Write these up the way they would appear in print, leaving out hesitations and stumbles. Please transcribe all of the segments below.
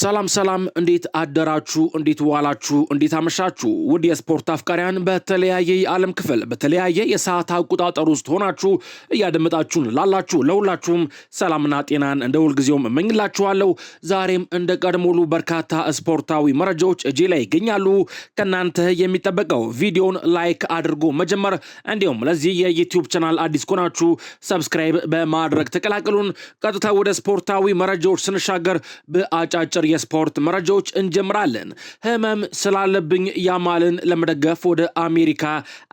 ሰላም እንዴት አደራችሁ እንዴት ዋላችሁ እንዴት አመሻችሁ ውድ የስፖርት አፍቃሪያን በተለያየ የዓለም ክፍል በተለያየ የሰዓት አቆጣጠር ውስጥ ሆናችሁ እያደመጣችሁን ላላችሁ ለሁላችሁም ሰላምና ጤናን እንደ ሁልጊዜውም እመኝላችኋለሁ። ዛሬም እንደ ቀድሞሉ በርካታ ስፖርታዊ መረጃዎች እጄ ላይ ይገኛሉ። ከናንተ የሚጠበቀው ቪዲዮን ላይክ አድርጎ መጀመር እንዲሁም ለዚህ የዩቲዩብ ቻናል አዲስ ከሆናችሁ ሰብስክራይብ በማድረግ ተቀላቀሉን። ቀጥታ ወደ ስፖርታዊ መረጃዎች ስንሻገር በአጫጭር የስፖርት መረጃዎች እንጀምራለን። ህመም ስላለብኝ ያማልን ለመደገፍ ወደ አሜሪካ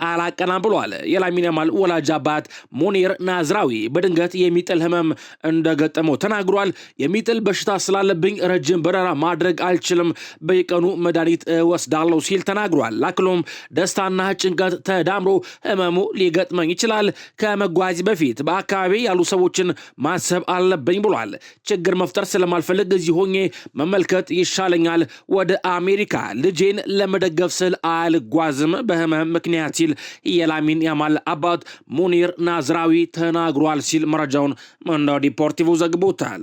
አላቀናም ብሏል። የላሚን ያማል ወላጅ አባት ሙኒር ናዝራዊ በድንገት የሚጥል ህመም እንደገጠመው ተናግሯል። የሚጥል በሽታ ስላለብኝ ረጅም በረራ ማድረግ አልችልም፣ በየቀኑ መድኃኒት ወስዳለሁ ሲል ተናግሯል። አክሎም ደስታና ጭንቀት ተዳምሮ ህመሙ ሊገጥመኝ ይችላል። ከመጓዝ በፊት በአካባቢ ያሉ ሰዎችን ማሰብ አለብኝ ብሏል። ችግር መፍጠር ስለማልፈልግ እዚህ ሆኜ መመልከት ይሻለኛል። ወደ አሜሪካ ልጄን ለመደገፍ ስል አልጓዝም በህመም ምክንያት ሲል የላሚን ያማል አባት ሙኒር ናዝራዊ ተናግሯል ሲል መረጃውን ማንዳው ዲፖርቲቮ ዘግቦታል።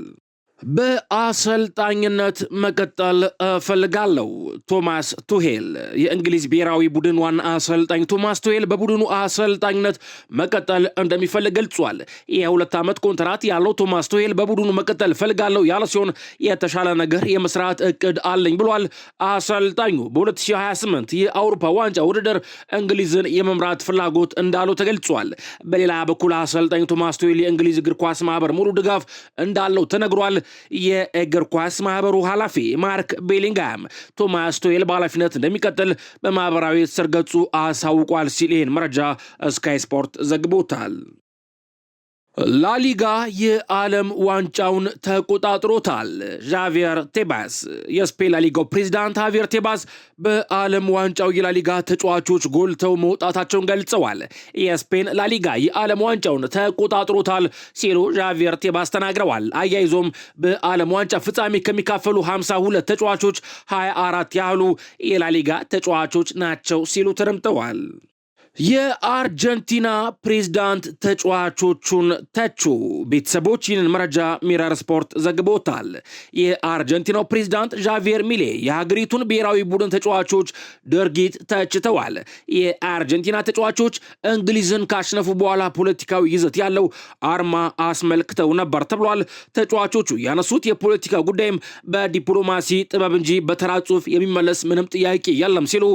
በአሰልጣኝነት መቀጠል እፈልጋለሁ። ቶማስ ቱሄል የእንግሊዝ ብሔራዊ ቡድን ዋና አሰልጣኝ ቶማስ ቱሄል በቡድኑ አሰልጣኝነት መቀጠል እንደሚፈልግ ገልጿል። የ2 ዓመት ኮንትራት ያለው ቶማስ ቱሄል በቡድኑ መቀጠል እፈልጋለሁ ያለ ሲሆን የተሻለ ነገር የመስራት እቅድ አለኝ ብሏል። አሰልጣኙ በ2028 የአውሮፓ ዋንጫ ውድድር እንግሊዝን የመምራት ፍላጎት እንዳለው ተገልጿል። በሌላ በኩል አሰልጣኝ ቶማስ ቱሄል የእንግሊዝ እግር ኳስ ማህበር ሙሉ ድጋፍ እንዳለው ተነግሯል። የእግር ኳስ ማህበሩ ኃላፊ ማርክ ቤሊንጋም ቶማስ ቱሄል በኃላፊነት እንደሚቀጥል በማህበራዊ ትስስር ገጹ አሳውቋል ሲል ይህን መረጃ ስካይ ስፖርት ዘግቦታል። ላሊጋ የዓለም ዋንጫውን ተቆጣጥሮታል። ዣቪየር ቴባስ የስፔን ላሊጋው ፕሬዝዳንት ዣቪየር ቴባስ በዓለም ዋንጫው የላሊጋ ተጫዋቾች ጎልተው መውጣታቸውን ገልጸዋል። የስፔን ላሊጋ የዓለም ዋንጫውን ተቆጣጥሮታል ሲሉ ዣቪየር ቴባስ ተናግረዋል። አያይዞም በዓለም ዋንጫ ፍጻሜ ከሚካፈሉ 52 ተጫዋቾች 24 ያህሉ የላሊጋ ተጫዋቾች ናቸው ሲሉ ተደምጠዋል። የአርጀንቲና ፕሬዝዳንት ተጫዋቾቹን ተቹ። ቤተሰቦች ይህንን መረጃ ሚረር ስፖርት ዘግቦታል። የአርጀንቲናው ፕሬዝዳንት ዣቪየር ሚሌ የሀገሪቱን ብሔራዊ ቡድን ተጫዋቾች ድርጊት ተችተዋል። የአርጀንቲና ተጫዋቾች እንግሊዝን ካሸነፉ በኋላ ፖለቲካዊ ይዘት ያለው አርማ አስመልክተው ነበር ተብሏል። ተጫዋቾቹ ያነሱት የፖለቲካ ጉዳይም በዲፕሎማሲ ጥበብ እንጂ በተራ ጽሑፍ የሚመለስ ምንም ጥያቄ የለም ሲሉ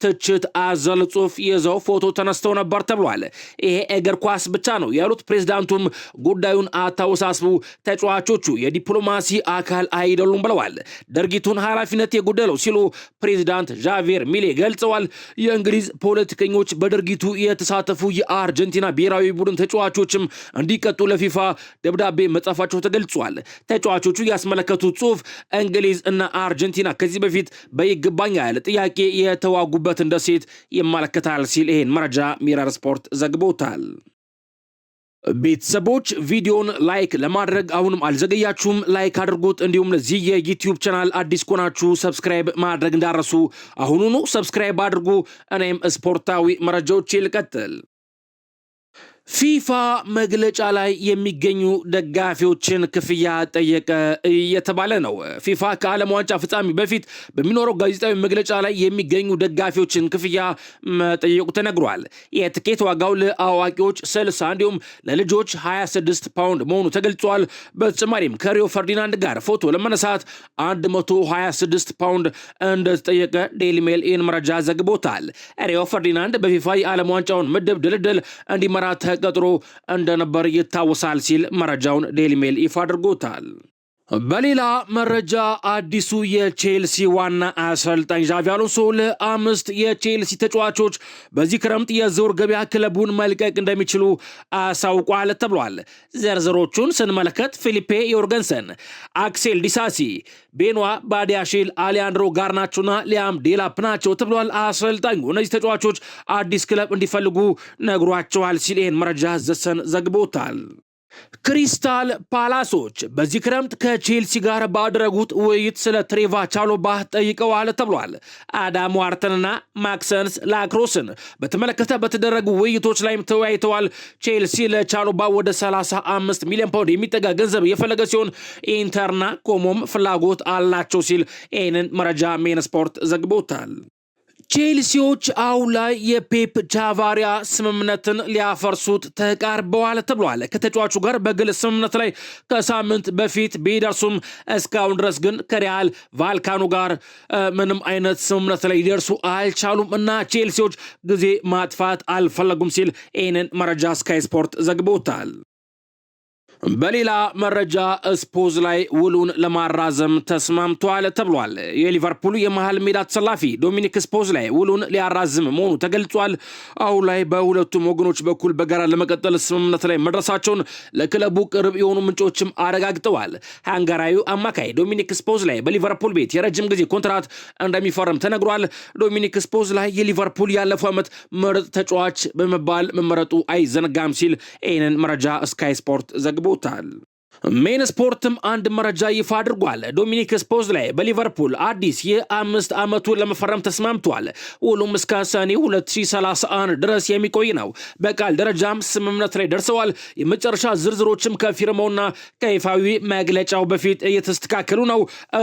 ትችት አዘል ጽሑፍ ይዘው ፎቶ ተነስተው ነበር ተብሏል። ይሄ እግር ኳስ ብቻ ነው ያሉት ፕሬዝዳንቱም ጉዳዩን አታወሳስቡ፣ ተጫዋቾቹ የዲፕሎማሲ አካል አይደሉም ብለዋል። ድርጊቱን ኃላፊነት የጎደለው ሲሉ ፕሬዝዳንት ዣቪየር ሚሌ ገልጸዋል። የእንግሊዝ ፖለቲከኞች በድርጊቱ የተሳተፉ የአርጀንቲና ብሔራዊ ቡድን ተጫዋቾችም እንዲቀጡ ለፊፋ ደብዳቤ መጻፋቸው ተገልጿል። ተጫዋቾቹ ያስመለከቱት ጽሑፍ እንግሊዝ እና አርጀንቲና ከዚህ በፊት በይገባኛል ጥያቄ የተዋጉበትን ደሴት ይመለከታል ሲል ይሄን መረጃ ሚረር ስፖርት ዘግቦታል። ቤተሰቦች ቪዲዮን ላይክ ለማድረግ አሁንም አልዘገያችሁም፣ ላይክ አድርጉት። እንዲሁም ለዚህ የዩቲዩብ ቻናል አዲስ ከሆናችሁ ሰብስክራይብ ማድረግ እንዳረሱ አሁኑኑ ሰብስክራይብ አድርጉ። እኔም ስፖርታዊ መረጃዎች ልቀጥል። ፊፋ መግለጫ ላይ የሚገኙ ደጋፊዎችን ክፍያ ጠየቀ እየተባለ ነው። ፊፋ ከዓለም ዋንጫ ፍጻሜ በፊት በሚኖረው ጋዜጣዊ መግለጫ ላይ የሚገኙ ደጋፊዎችን ክፍያ መጠየቁ ተነግሯል። የትኬት ዋጋው ለአዋቂዎች 60 እንዲሁም ለልጆች 26 ፓውንድ መሆኑ ተገልጿል። በተጨማሪም ከሪዮ ፈርዲናንድ ጋር ፎቶ ለመነሳት 126 ፓውንድ እንደተጠየቀ ዴይሊ ሜል ይህን መረጃ ዘግቦታል። ሪዮ ፈርዲናንድ በፊፋ የዓለም ዋንጫውን ምድብ ድልድል እንዲመራ ቀጥሮ እንደነበር ይታወሳል ሲል መረጃውን ዴይሊ ሜል ይፋ አድርጎታል። በሌላ መረጃ አዲሱ የቼልሲ ዋና አሰልጣኝ ዣቪ አሎንሶ ለ5 የቼልሲ ተጫዋቾች በዚህ ክረምት የዝውውር ገበያ ክለቡን መልቀቅ እንደሚችሉ አሳውቋል ተብሏል። ዝርዝሮቹን ስንመለከት ፊሊፔ ዮርገንሰን፣ አክሴል ዲሳሲ፣ ቤኗ ባዲያሺል፣ አሊያንድሮ ጋርናቾና ሊያም ዴላፕ ናቸው ተብሏል። አሰልጣኙ እነዚህ ተጫዋቾች አዲስ ክለብ እንዲፈልጉ ነግሯቸዋል ሲል ይህን መረጃ ዘሰን ዘግቦታል። ክሪስታል ፓላሶች በዚህ ክረምት ከቼልሲ ጋር ባደረጉት ውይይት ስለ ትሬቫ ቻሎባ ጠይቀዋል ተብሏል። አዳም ዋርተንና ማክሰንስ ላክሮስን በተመለከተ በተደረጉ ውይይቶች ላይም ተወያይተዋል። ቼልሲ ለቻሎባ ወደ 35 ሚሊዮን ፓውንድ የሚጠጋ ገንዘብ የፈለገ ሲሆን ኢንተርና ኮሞም ፍላጎት አላቸው ሲል ይህንን መረጃ ሜን ስፖርት ዘግቦታል። ቼልሲዎች አሁን ላይ የፔፕ ቻቫሪያ ስምምነትን ሊያፈርሱት ተቃርበዋል ተብሏል። ከተጫዋቹ ጋር በግል ስምምነት ላይ ከሳምንት በፊት ቢደርሱም እስካሁን ድረስ ግን ከሪያል ቫልካኖ ጋር ምንም አይነት ስምምነት ላይ ሊደርሱ አልቻሉም እና ቼልሲዎች ጊዜ ማጥፋት አልፈለጉም ሲል ይህንን መረጃ ስካይ ስፖርት ዘግቦታል። በሌላ መረጃ ስፖዝ ላይ ውሉን ለማራዘም ተስማምቷል ተብሏል። የሊቨርፑል የመሃል ሜዳ ተሰላፊ ዶሚኒክ ስፖዝ ላይ ውሉን ሊያራዝም መሆኑ ተገልጿል። አሁን ላይ በሁለቱም ወገኖች በኩል በጋራ ለመቀጠል ስምምነት ላይ መድረሳቸውን ለክለቡ ቅርብ የሆኑ ምንጮችም አረጋግጠዋል። ሃንጋራዊው አማካይ ዶሚኒክ ስፖዝ ላይ በሊቨርፑል ቤት የረጅም ጊዜ ኮንትራት እንደሚፈርም ተነግሯል። ዶሚኒክ ስፖዝ ላይ የሊቨርፑል ያለፈው ዓመት ምርጥ ተጫዋች በመባል መመረጡ አይዘነጋም ሲል ይህንን መረጃ ስካይ ስፖርት ዘግቧል። ሜን ስፖርትም አንድ መረጃ ይፋ አድርጓል። ዶሚኒክ ስፖዝ ላይ በሊቨርፑል አዲስ የ5 ዓመቱ ለመፈረም ተስማምቷል። ውሉም እስከ ሰኔ 2031 ድረስ የሚቆይ ነው። በቃል ደረጃም ስምምነት ላይ ደርሰዋል። የመጨረሻ ዝርዝሮችም ከፊርማውና ከይፋዊ መግለጫው በፊት እየተስተካከሉ ነው።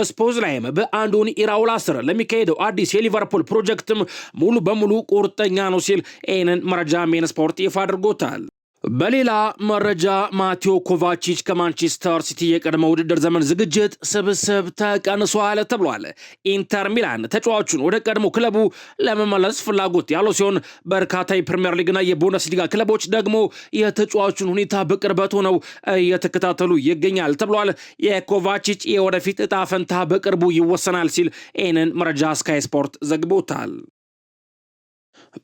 ስፖዝ ላይም በአንዶኒ ኢራኦላ ስር ለሚካሄደው አዲስ የሊቨርፑል ፕሮጀክትም ሙሉ በሙሉ ቁርጠኛ ነው ሲል ይህንን መረጃ ሜን ስፖርት ይፋ አድርጎታል። በሌላ መረጃ ማቴዎ ኮቫቺች ከማንቸስተር ሲቲ የቀድሞ ውድድር ዘመን ዝግጅት ስብስብ ተቀንሷል ተብሏል። ኢንተር ሚላን ተጫዋቹን ወደ ቀድሞ ክለቡ ለመመለስ ፍላጎት ያለው ሲሆን በርካታ የፕሪሚየር ሊግና የቡንደስሊጋ ክለቦች ደግሞ የተጫዋቹን ሁኔታ በቅርበት ሆነው እየተከታተሉ ይገኛል ተብሏል። የኮቫቺች የወደፊት እጣ ፈንታ በቅርቡ ይወሰናል ሲል ይህንን መረጃ ስካይ ስፖርት ዘግቦታል።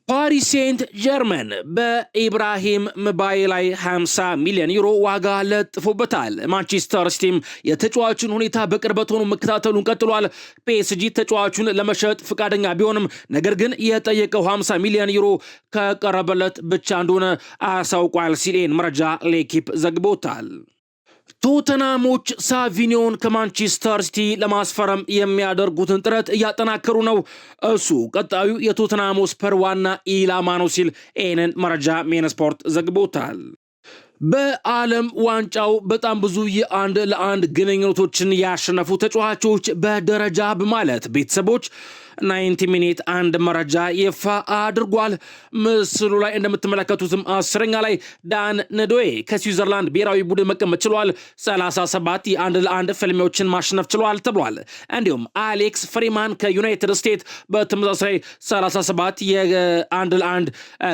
ፓሪስ ሴንት ጀርመን በኢብራሂም ምባዬ ላይ 50 ሚሊዮን ዩሮ ዋጋ ለጥፎበታል። ማንቸስተር ሲቲም የተጫዋቹን ሁኔታ በቅርበት ሆኖ መከታተሉን ቀጥሏል። ፒኤስጂ ተጫዋቹን ለመሸጥ ፈቃደኛ ቢሆንም ነገር ግን የጠየቀው 50 ሚሊዮን ዩሮ ከቀረበለት ብቻ እንደሆነ አሳውቋል ሲል መረጃ ሌኪፕ ዘግቦታል። ቶተናሞች ሳቪኒዮን ከማንቸስተር ሲቲ ለማስፈረም የሚያደርጉትን ጥረት እያጠናከሩ ነው። እሱ ቀጣዩ የቶተናም ስፐር ዋና ኢላማ ነው ሲል ይህንን መረጃ ሜን ስፖርት ዘግቦታል። በዓለም ዋንጫው በጣም ብዙ የአንድ ለአንድ ግንኙነቶችን ያሸነፉ ተጫዋቾች በደረጃ በማለት ቤተሰቦች 90 ሚኒት አንድ መረጃ ይፋ አድርጓል። ምስሉ ላይ እንደምትመለከቱትም 10ኛ ላይ ዳን ነዶዬ ከስዊዘርላንድ ብሔራዊ ቡድን መቀመጥ ችሏል። 37 የአንድ ለአንድ ፍልሚያዎችን ማሸነፍ ችሏል ተብሏል። እንዲሁም አሌክስ ፍሪማን ከዩናይትድ ስቴትስ በተመሳሳይ 37 የአንድ ለአንድ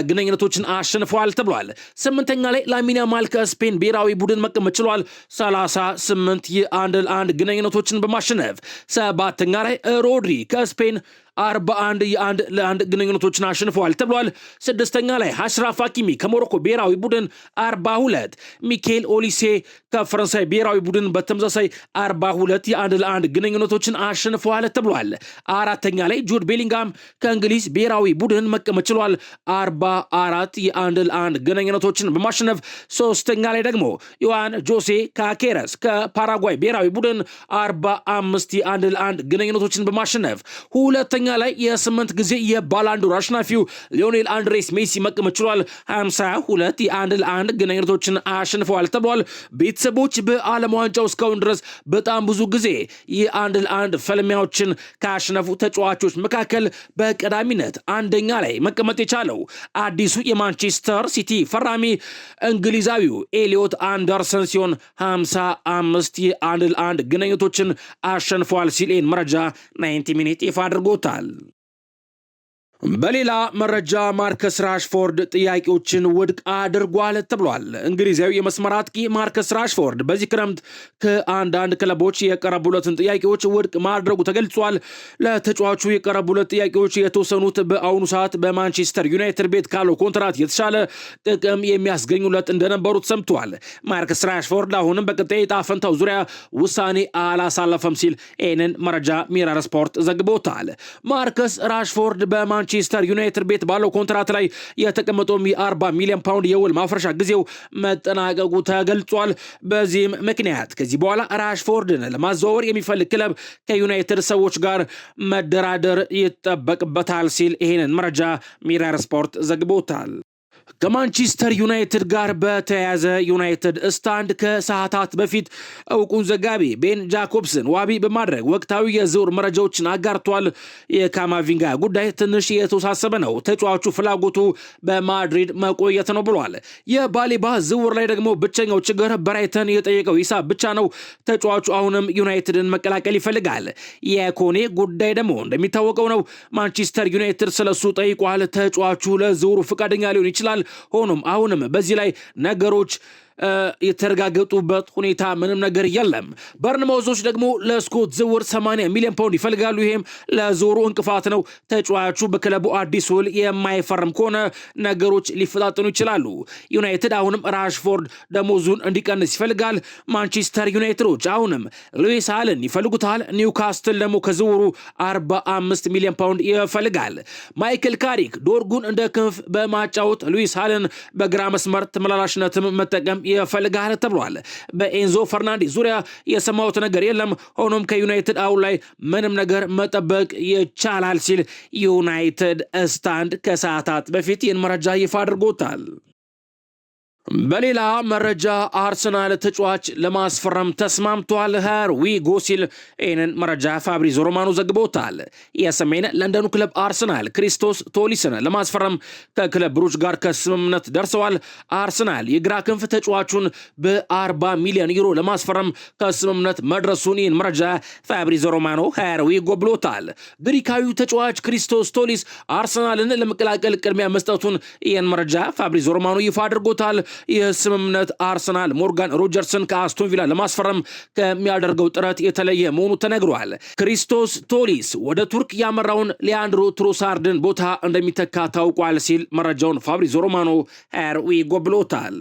ግንኙነቶችን አሸንፈዋል ተብሏል። 8ኛ ላይ ላሚን ያማል ከስፔን ብሔራዊ ቡድን መቀመጥ ችሏል። 38 የአንድ ለአንድ ግንኙነቶችን በማሸነፍ 7ኛ ላይ ሮድሪ ከስፔን 41 የአንድ ለአንድ ግንኙነቶችን አሸንፈዋል ተብሏል። 6ኛ ላይ አሽራፍ ሀኪሚ ከሞሮኮ ብሔራዊ ቡድን 42፣ ሚኬል ኦሊሴ ከፈረንሳይ ብሔራዊ ቡድን በተመሳሳይ 42 የአንድ ለአንድ ግንኙነቶችን አሸንፈዋል ተብሏል። 4ኛ ላይ ጁድ ቤሊንጋም ከእንግሊዝ ብሔራዊ ቡድን መቀመጥ ችሏል። 44 የአንድ ለአንድ ግንኙነቶችን በማሸነፍ 3ኛ ላይ ደግሞ ዮዋን ጆሴ ካኬረስ ከፓራጓይ ብሔራዊ ቡድን 45 የአንድ ለአንድ ግንኙነቶችን በማሸነፍ 2ኛ ላይ የ8 ጊዜ የባላንዶር አሸናፊው ሊዮኔል አንድሬስ ሜሲ መቀመጥ ችሏል። 52 የአንድ ለአንድ ግንኙነቶችን አሸንፈዋል ተብሏል። ቤተሰቦች በዓለም ዋንጫው እስካሁን ድረስ በጣም ብዙ ጊዜ የአንድ ለአንድ ፍልሚያዎችን ካሸነፉ ተጫዋቾች መካከል በቀዳሚነት አንደኛ ላይ መቀመጥ የቻለው አዲሱ የማንቸስተር ሲቲ ፈራሚ እንግሊዛዊው ኤሊዮት አንደርሰን ሲሆን 55 የአንድ ለአንድ ግንኙነቶችን አሸንፈዋል ሲል መረጃ 90 ሚኒት ይፋ አድርጎታል። በሌላ መረጃ ማርከስ ራሽፎርድ ጥያቄዎችን ውድቅ አድርጓል ተብሏል። እንግሊዛዊ የመስመር አጥቂ ማርከስ ራሽፎርድ በዚህ ክረምት ከአንዳንድ ክለቦች የቀረቡለትን ጥያቄዎች ውድቅ ማድረጉ ተገልጿል። ለተጫዋቹ የቀረቡለት ጥያቄዎች የተወሰኑት በአሁኑ ሰዓት በማንቸስተር ዩናይትድ ቤት ካለው ኮንትራት የተሻለ ጥቅም የሚያስገኙለት እንደነበሩ ተሰምቷል። ማርከስ ራሽፎርድ አሁንም በቀጣይ ዕጣ ፈንታው ዙሪያ ውሳኔ አላሳለፈም ሲል ይህንን መረጃ ሚረር ስፖርት ዘግቦታል። ማርከስ ራሽፎርድ በማንቸስተር ዩናይትድ ቤት ባለው ኮንትራት ላይ የተቀመጠው የ40 ሚሊዮን ፓውንድ የውል ማፍረሻ ጊዜው መጠናቀቁ ተገልጿል። በዚህም ምክንያት ከዚህ በኋላ ራሽፎርድን ለማዘዋወር የሚፈልግ ክለብ ከዩናይትድ ሰዎች ጋር መደራደር ይጠበቅበታል ሲል ይህንን መረጃ ሚረር ስፖርት ዘግቦታል። ከማንቸስተር ዩናይትድ ጋር በተያያዘ ዩናይትድ ስታንድ ከሰዓታት በፊት እውቁን ዘጋቢ ቤን ጃኮብስን ዋቢ በማድረግ ወቅታዊ የዝውውር መረጃዎችን አጋርቷል። የካማቪንጋ ጉዳይ ትንሽ የተወሳሰበ ነው፣ ተጫዋቹ ፍላጎቱ በማድሪድ መቆየት ነው ብሏል። የባሌባ ዝውውር ላይ ደግሞ ብቸኛው ችግር ብራይተን የጠየቀው ሂሳብ ብቻ ነው። ተጫዋቹ አሁንም ዩናይትድን መቀላቀል ይፈልጋል። የኮኔ ጉዳይ ደግሞ እንደሚታወቀው ነው። ማንቸስተር ዩናይትድ ስለሱ ጠይቋል። ተጫዋቹ ለዝውውሩ ፈቃደኛ ሊሆን ይችላል። ሆኖም አሁንም በዚህ ላይ ነገሮች የተረጋገጡበት ሁኔታ ምንም ነገር የለም። በርንማውዞች ደግሞ ለስኮት ዝውውር 80 ሚሊዮን ፓውንድ ይፈልጋሉ። ይሄም ለዝውውሩ እንቅፋት ነው። ተጫዋቹ በክለቡ አዲስ ውል የማይፈርም ከሆነ ነገሮች ሊፈጣጠኑ ይችላሉ። ዩናይትድ አሁንም ራሽፎርድ ደሞዙን እንዲቀንስ ይፈልጋል። ማንቸስተር ዩናይትዶች አሁንም ሉዊስ ሃልን ይፈልጉታል። ኒውካስትል ደግሞ ከዝውውሩ 45 ሚሊዮን ፓውንድ ይፈልጋል። ማይክል ካሪክ ዶርጉን እንደ ክንፍ በማጫወት ሉዊስ ሃልን በግራ መስመር ተመላላሽነትም መጠቀም ይፈልጋል ተብሏል። በኤንዞ ፈርናንዴዝ ዙሪያ የሰማሁት ነገር የለም። ሆኖም ከዩናይትድ አሁን ላይ ምንም ነገር መጠበቅ ይቻላል ሲል ዩናይትድ ስታንድ ከሰዓታት በፊት ይህን መረጃ ይፋ አድርጎታል። በሌላ መረጃ አርሰናል ተጫዋች ለማስፈረም ተስማምቷል። ዊጎ ሲል ይህንን መረጃ ፋብሪዞ ሮማኖ ዘግቦታል። የሰሜን ለንደኑ ክለብ አርሰናል ክሪስቶስ ቶሊስን ለማስፈረም ከክለብ ብሩጅ ጋር ከስምምነት ደርሰዋል። አርሰናል የግራ ክንፍ ተጫዋቹን በ40 ሚሊዮን ዩሮ ለማስፈረም ከስምምነት መድረሱን ይህን መረጃ ፋብሪዞ ሮማኖ ዊጎ ብሎታል። ግሪካዊው ተጫዋች ክሪስቶስ ቶሊስ አርሰናልን ለመቀላቀል ቅድሚያ መስጠቱን ይህን መረጃ ፋብሪዞ ሮማኖ ይፋ አድርጎታል። ይህ ስምምነት አርሰናል ሞርጋን ሮጀርስን ከአስቶን ቪላ ለማስፈረም ከሚያደርገው ጥረት የተለየ መሆኑ ተነግሯል። ክሪስቶስ ቶሊስ ወደ ቱርክ ያመራውን ሊያንድሮ ትሮሳርድን ቦታ እንደሚተካ ታውቋል ሲል መረጃውን ፋብሪዞ ሮማኖ ዊጎ ብሎታል።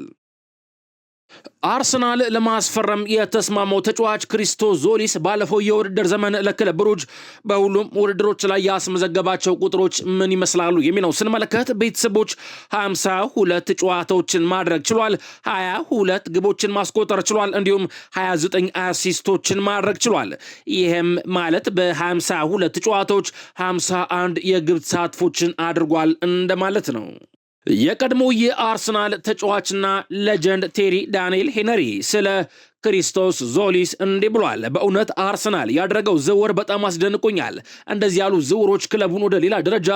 አርሰናል ለማስፈረም የተስማማው ተጫዋች ክሪስቶስ ዞሊስ ባለፈው የውድድር ዘመን ለክለብ ብሩጅ በሁሉም ውድድሮች ላይ ያስመዘገባቸው ቁጥሮች ምን ይመስላሉ የሚለው ስንመለከት ቤተሰቦች 52 ጨዋታዎችን ማድረግ ችሏል፣ 22 ግቦችን ማስቆጠር ችሏል፣ እንዲሁም 29 አሲስቶችን ማድረግ ችሏል። ይህም ማለት በ52 ጨዋታዎች 51 የግብ ተሳትፎችን አድርጓል እንደማለት ነው። የቀድሞ የአርሰናል ተጫዋችና ሌጀንድ ቴሪ ዳንኤል ሄነሪ ስለ ክሪስቶስ ዞሊስ እንዲህ ብሏል። በእውነት አርሰናል ያደረገው ዝውውር በጣም አስደንቆኛል። እንደዚህ ያሉ ዝውውሮች ክለቡን ወደ ሌላ ደረጃ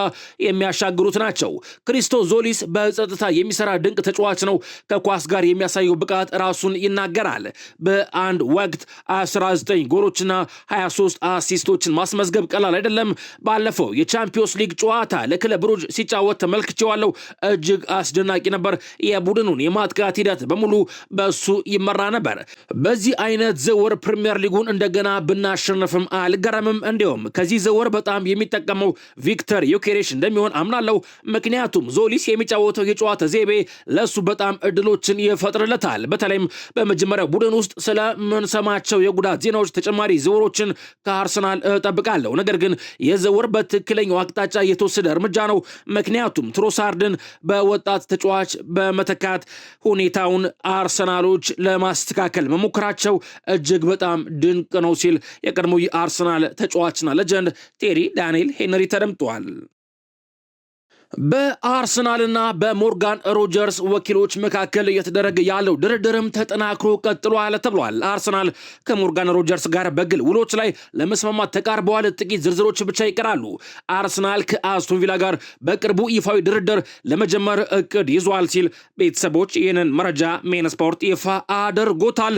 የሚያሻግሩት ናቸው። ክሪስቶስ ዞሊስ በጸጥታ የሚሰራ ድንቅ ተጫዋች ነው። ከኳስ ጋር የሚያሳየው ብቃት ራሱን ይናገራል። በአንድ ወቅት 19 ጎሎችና 23 አሲስቶችን ማስመዝገብ ቀላል አይደለም። ባለፈው የቻምፒዮንስ ሊግ ጨዋታ ለክለብ ብሩጅ ሲጫወት ተመልክቼዋለሁ። እጅግ አስደናቂ ነበር። የቡድኑን የማጥቃት ሂደት በሙሉ በሱ ይመራ ነበር። በዚህ አይነት ዝውውር ፕሪሚየር ሊጉን እንደገና ብናሸንፍም አልገረምም። እንዲሁም ከዚህ ዝውውር በጣም የሚጠቀመው ቪክተር ዮኬሬሽ እንደሚሆን አምናለሁ። ምክንያቱም ዞሊስ የሚጫወተው የጨዋታ ዘይቤ ለሱ በጣም እድሎችን ይፈጥርለታል። በተለይም በመጀመሪያው ቡድን ውስጥ ስለምንሰማቸው የጉዳት ዜናዎች ተጨማሪ ዝውውሮችን ከአርሰናል እጠብቃለሁ። ነገር ግን የዝውውር በትክክለኛው አቅጣጫ የተወሰደ እርምጃ ነው። ምክንያቱም ትሮሳርድን በወጣት ተጫዋች በመተካት ሁኔታውን አርሰናሎች ለማስተካከል መሞከራቸው እጅግ በጣም ድንቅ ነው ሲል የቀድሞ የአርሰናል ተጫዋችና ሌጀንድ ቴሪ ዳንኤል ሄነሪ ተደምጧል። በአርሰናልና በሞርጋን ሮጀርስ ወኪሎች መካከል እየተደረገ ያለው ድርድርም ተጠናክሮ ቀጥሏል ተብሏል። አርሰናል ከሞርጋን ሮጀርስ ጋር በግል ውሎች ላይ ለመስማማት ተቃርበዋል። ጥቂት ዝርዝሮች ብቻ ይቀራሉ። አርሰናል ከአስቶን ቪላ ጋር በቅርቡ ይፋዊ ድርድር ለመጀመር እቅድ ይዟል ሲል ቤተሰቦች ይህንን መረጃ ሜን ስፖርት ይፋ አድርጎታል።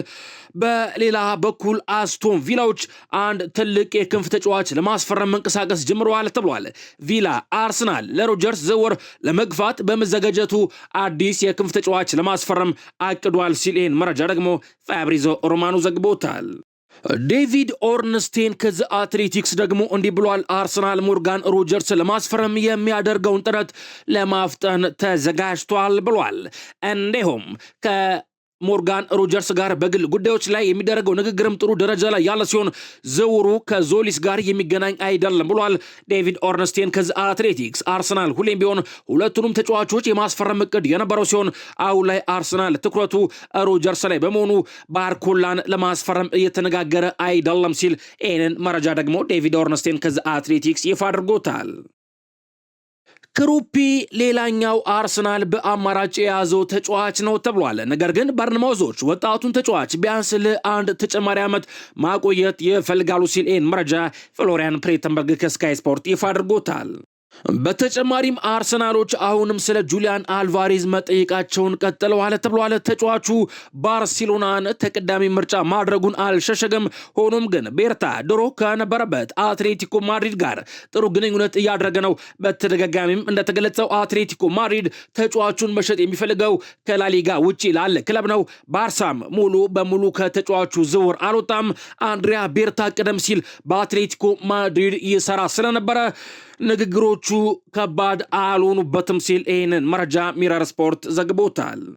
በሌላ በኩል አስቶን ቪላዎች አንድ ትልቅ የክንፍ ተጫዋች ለማስፈረም መንቀሳቀስ ጀምረዋል ተብሏል። ቪላ አርሰናል ለሮጀርስ ዝውውር ለመግፋት በመዘጋጀቱ አዲስ የክንፍ ተጫዋች ለማስፈረም አቅዷል ሲል ይህን መረጃ ደግሞ ፋብሪዞ ሮማኖ ዘግቦታል። ዴቪድ ኦርንስቴን ከዚ አትሌቲክስ ደግሞ እንዲህ ብሏል። አርሰናል ሞርጋን ሮጀርስ ለማስፈረም የሚያደርገውን ጥረት ለማፍጠን ተዘጋጅቷል ብሏል። እንዲሁም ሞርጋን ሮጀርስ ጋር በግል ጉዳዮች ላይ የሚደረገው ንግግርም ጥሩ ደረጃ ላይ ያለ ሲሆን ዝውውሩ ከዞሊስ ጋር የሚገናኝ አይደለም ብሏል። ዴቪድ ኦርንስቴን ከዚ አትሌቲክስ አርሰናል ሁሌም ቢሆን ሁለቱንም ተጫዋቾች የማስፈረም እቅድ የነበረው ሲሆን አሁን ላይ አርሰናል ትኩረቱ ሮጀርስ ላይ በመሆኑ ባርኮላን ለማስፈረም እየተነጋገረ አይደለም ሲል ይህንን መረጃ ደግሞ ዴቪድ ኦርንስቴን ከዚ አትሌቲክስ ይፋ አድርጎታል። ክሩፒ ሌላኛው አርሰናል በአማራጭ የያዘው ተጫዋች ነው ተብሏል። ነገር ግን በርንማውዞች ወጣቱን ተጫዋች ቢያንስ ለአንድ ተጨማሪ ዓመት ማቆየት ይፈልጋሉ ሲል ይህን መረጃ ፍሎሪያን ፕሌተንበርግ ከስካይ ስፖርት ይፋ አድርጎታል። በተጨማሪም አርሰናሎች አሁንም ስለ ጁሊያን አልቫሬዝ መጠየቃቸውን ቀጥለዋል ተብሏል። ተጫዋቹ ባርሴሎናን ተቀዳሚ ምርጫ ማድረጉን አልሸሸገም። ሆኖም ግን ቤርታ ድሮ ከነበረበት አትሌቲኮ ማድሪድ ጋር ጥሩ ግንኙነት እያደረገ ነው። በተደጋጋሚም እንደተገለጸው አትሌቲኮ ማድሪድ ተጫዋቹን መሸጥ የሚፈልገው ከላሊጋ ውጪ ላለ ክለብ ነው። ባርሳም ሙሉ በሙሉ ከተጫዋቹ ዝውውር አልወጣም። አንድሪያ ቤርታ ቀደም ሲል በአትሌቲኮ ማድሪድ ይሰራ ስለነበረ ንግግሮቹ ከባድ አልሆኑበትም ሲል ይህንን መረጃ ሚረር ስፖርት ዘግቦታል።